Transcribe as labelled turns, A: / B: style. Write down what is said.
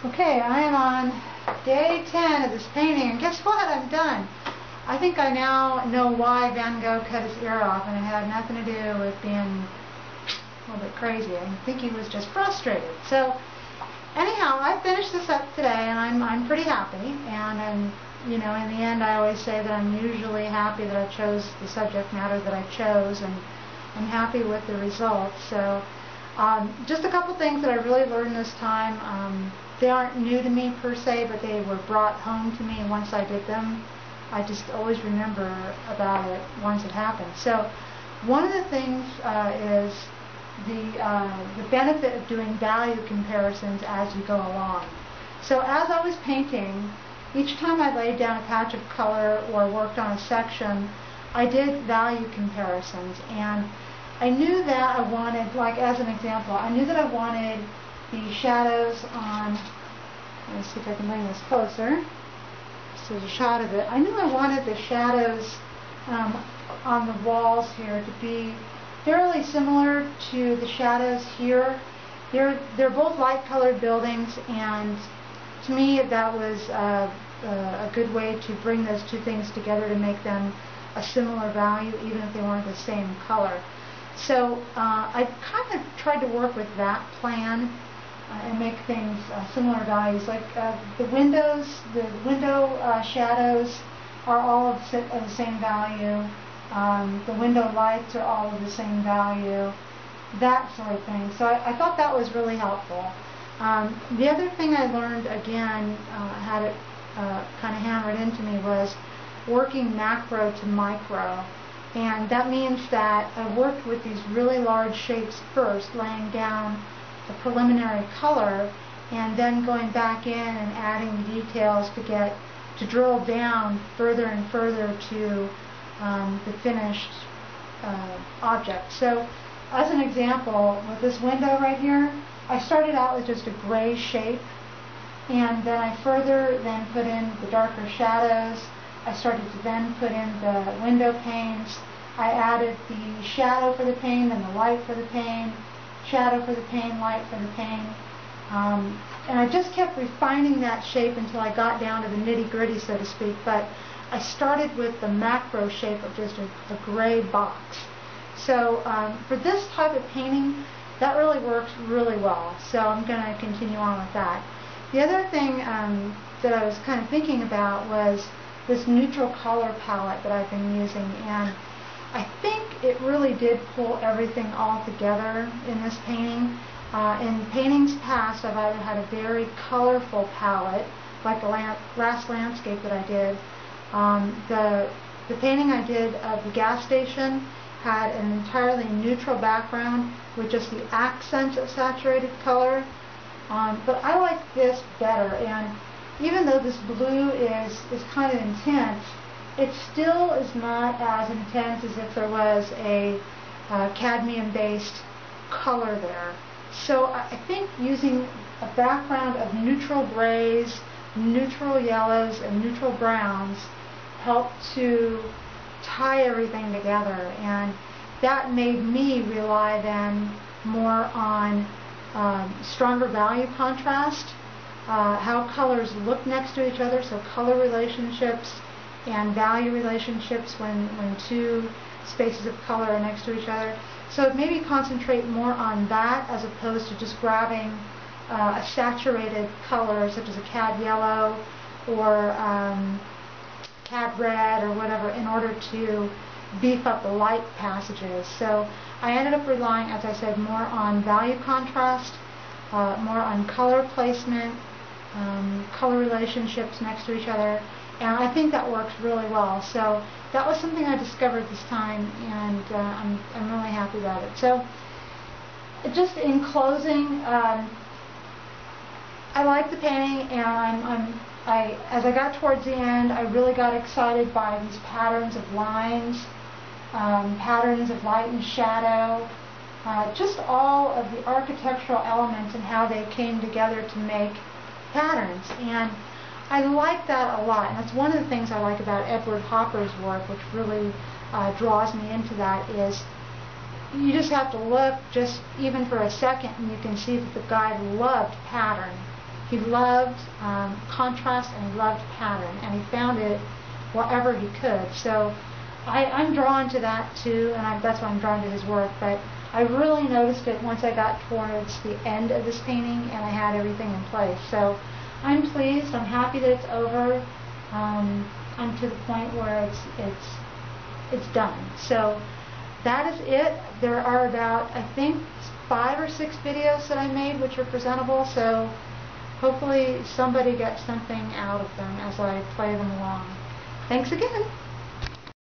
A: Okay, I am on day 10 of this painting, and guess what? I'm done. I think I now know why Van Gogh cut his ear off, and it had nothing to do with being a little bit crazy. I think he was just frustrated. So, anyhow, I finished this up today, and I'm pretty happy. And in the end, I always say that I'm usually happy that I chose the subject matter that I chose, and I'm happy with the results. So, just a couple things that I really learned this time. They aren't new to me per se, but they were brought home to me once I did them. I just always remember about it once it happened. So one of the things is the benefit of doing value comparisons as you go along. So as I was painting, each time I laid down a patch of color or worked on a section, I did value comparisons. And I knew that I wanted, like as an example, I knew that I wanted the shadows on, let's see if I can bring this closer. So there's a shot of it. I knew I wanted the shadows on the walls here to be fairly similar to the shadows here. They're both light colored buildings, and to me that was a good way to bring those two things together to make them a similar value even if they weren't the same color. So I kind of tried to work with that plan and make things similar values. Like the window shadows are all of the same value. The window lights are all of the same value. That sort of thing. So I thought that was really helpful. The other thing I learned, again, had it kind of hammered into me, was working macro to micro. And that means that I worked with these really large shapes first, laying down the preliminary color, and then going back in and adding the details to drill down further and further to the finished object. So as an example, with this window right here, I started out with just a gray shape, and then I further then put in the darker shadows. I started to then put in the window panes. I added the shadow for the pane and the light for the pane, shadow for the pane, light for the pane. And I just kept refining that shape until I got down to the nitty-gritty, so to speak. But I started with the macro shape of just a gray box. So for this type of painting, that really works really well. So I'm going to continue on with that. The other thing that I was kind of thinking about was this neutral color palette that I've been using, and I think it really did pull everything all together in this painting. In paintings past, I've either had a very colorful palette, like the last landscape that I did. The painting I did of the gas station had an entirely neutral background with just the accents of saturated color. But I like this better, and even though this blue is kind of intense, it still is not as intense as if there was a cadmium-based color there. So I think using a background of neutral grays, neutral yellows, and neutral browns helped to tie everything together, and that made me rely then more on stronger value contrast, how colors look next to each other, so color relationships and value relationships when two spaces of color are next to each other. So maybe concentrate more on that as opposed to just grabbing a saturated color such as a cad yellow or cad red or whatever in order to beef up the light passages. So I ended up relying, as I said, more on value contrast, more on color placement, color relationships next to each other, and I think that works really well. So that was something I discovered this time, and I'm really happy about it. So just in closing, I like the painting, and as I got towards the end, I really got excited by these patterns of lines, patterns of light and shadow, just all of the architectural elements and how they came together to make patterns. And I like that a lot, and that's one of the things I like about Edward Hopper's work, which really draws me into that, is you just have to look just even for a second and you can see that the guy loved pattern. He loved contrast and he loved pattern, and he found it wherever he could. So I'm drawn to that too, and that's why I'm drawn to his work. But I really noticed it once I got towards the end of this painting and I had everything in place. So I'm pleased. I'm happy that it's over. I'm to the point where it's done. So that is it. There are about, I think, 5 or 6 videos that I made which are presentable. So hopefully somebody gets something out of them as I play them along. Thanks again.